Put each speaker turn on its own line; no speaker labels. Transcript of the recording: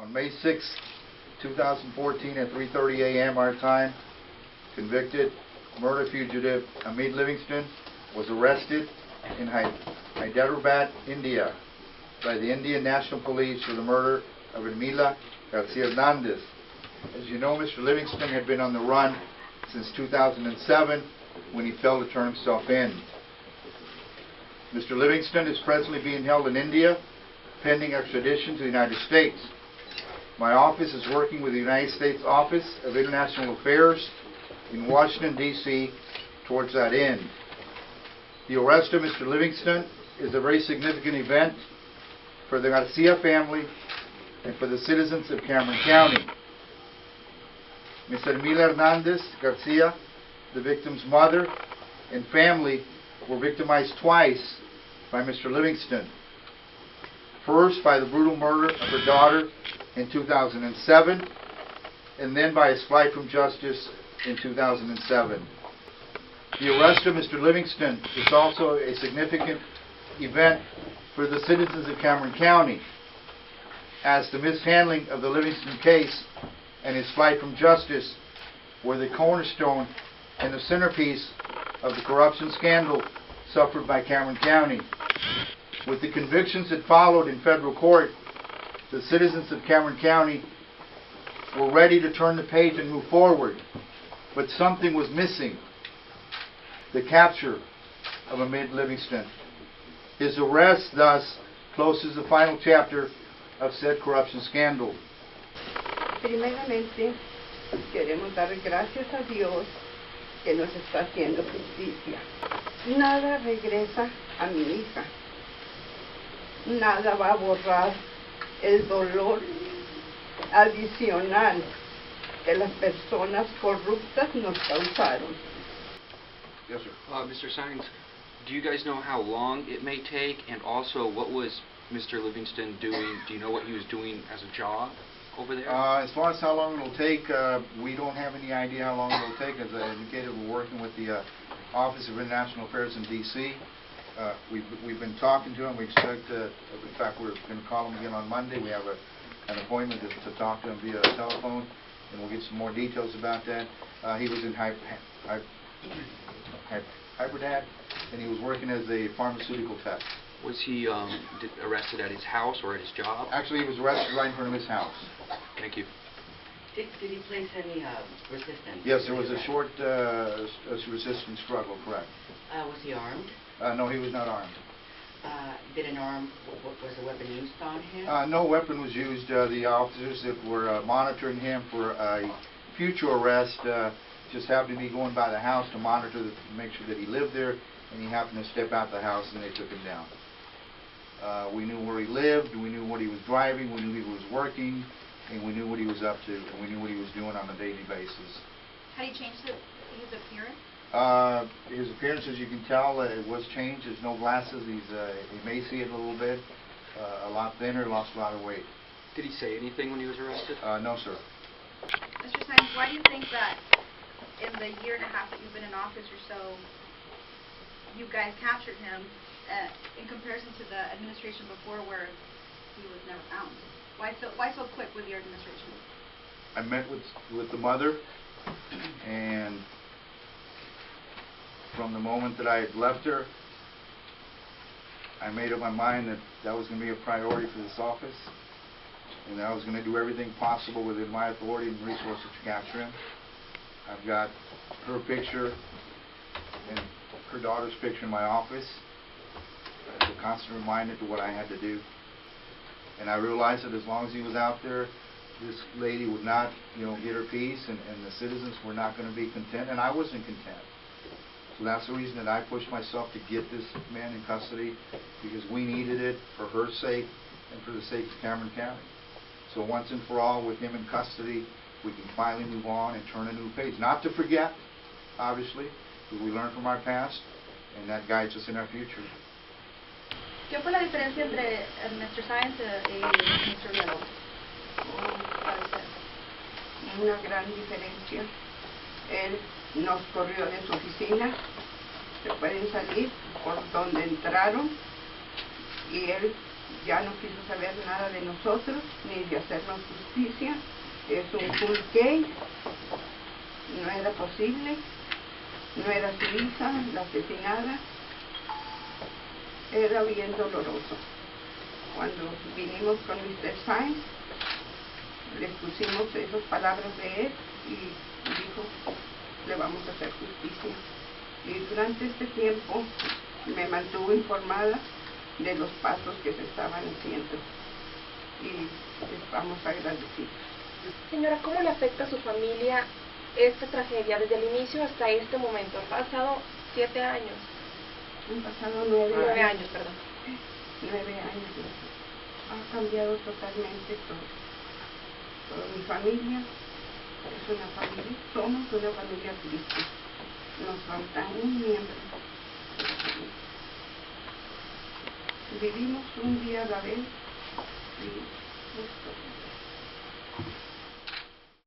On May 6, 2014 at 3:30 a.m. our time, convicted murder fugitive Amit Livingston was arrested in Hyderabad, India by the Indian National Police for the murder of Hermila Hernandez. As you know, Mr. Livingston had been on the run since 2007 when he failed to turn himself in. Mr. Livingston is presently being held in India pending extradition to the United States. My office is working with the United States Office of International Affairs in Washington, D.C. towards that end. The arrest of Mr. Livingston is a very significant event for the Garcia family and for the citizens of Cameron County. Ms. Hermila Hernandez Garcia, the victim's mother and family, were victimized twice by Mr. Livingston. First, by the brutal murder of her daughter in 2007, and then by his flight from justice in 2007. The arrest of Mr. Livingston is also a significant event for the citizens of Cameron County, as the mishandling of the Livingston case and his flight from justice were the cornerstone and the centerpiece of the corruption scandal suffered by Cameron County. With the convictions that followed in federal court, the citizens of Cameron County were ready to turn the page and move forward. But something was missing: the capture of Amit Livingston. His arrest thus closes the final chapter of said corruption scandal.
Primeramente, queremos dar gracias a Dios que nos está haciendo justicia. Nada regresa a mi hija. Nada va a borrar el dolor adicional que las personas corruptas nos causaron.
Yes, sir.
Mr. Saenz, do you guys know how long it may take, and also what was Mr. Livingston doing? Do you know what he was doing as a job over there?
As far as how long it'll take, we don't have any idea how long it'll take. As I indicated, we're working with the Office of International Affairs in D.C. We've been talking to him. We expect, in fact, we're going to call him again on Monday. We have an appointment to talk to him via telephone, and we'll get some more details about that. He was in Hyderabad, and he was working as a pharmaceutical tech.
Was he arrested at his house or at his job?
Actually, he was arrested right in front of his house.
Thank you.
Did he place any resistance?
Yes, there was a short resistance struggle, correct.
Was he armed?
No, he was not armed.
Was a weapon used on him?
No weapon was used. The officers that were monitoring him for a future arrest just happened to be going by the house to monitor, to make sure that he lived there, and he happened to step out the house and they took him down. We knew where he lived, we knew what he was driving, we knew he was working, and we knew what he was up to, and we knew what he was doing on a daily basis.
Had he changed his appearance?
His appearance, as you can tell, it was changed. There's no glasses. He's emaciated a little bit, a lot thinner, lost a lot of weight.
Did he say anything when he was arrested?
No, sir.
Mr. Saenz, why do you think that in the year and a half that you've been in office or so, you guys captured him in comparison to the administration before, where he was never found? Why so quick with your administration?
I met with the mother, and from the moment that I had left her, I made up my mind that that was going to be a priority for this office, and that I was going to do everything possible within my authority and resources to capture him. I've got her picture and her daughter's picture in my office as a constant reminder to what I had to do. And I realized that as long as he was out there, this lady would not, get her peace, and the citizens were not going to be content, and I wasn't content. So that's the reason that I pushed myself to get this man in custody, because we needed it for her sake and for the sake of Cameron County. So once and for all, with him in custody, we can finally move on and turn a new page. Not to forget, obviously, because we learn from our past, and that guides us in our future.
¿Qué fue la diferencia entre Mr. Saenz y Mr. Lelo?
Una gran diferencia. Él nos corrió de su oficina. Se pueden salir por donde entraron, y él ya no quiso saber nada de nosotros, ni de hacernos justicia. Es un full case, no era posible, no era su hija la asesinada, era bien doloroso. Cuando vinimos con Mr. Saenz, les pusimos esas palabras de él y dijo, le vamos a hacer justicia. Y durante este tiempo me mantuvo informada de los pasos que se estaban haciendo y estamos agradecidos.
Señora, ¿cómo le afecta a su familia esta tragedia desde el inicio hasta este momento? Han pasado 7 años.
Han pasado 9 años.
9 años, perdón.
9 años. Ha cambiado totalmente todo. Toda mi familia es una familia, somos una familia triste. Nos falta un miembro. Vivimos un día a la vez y justo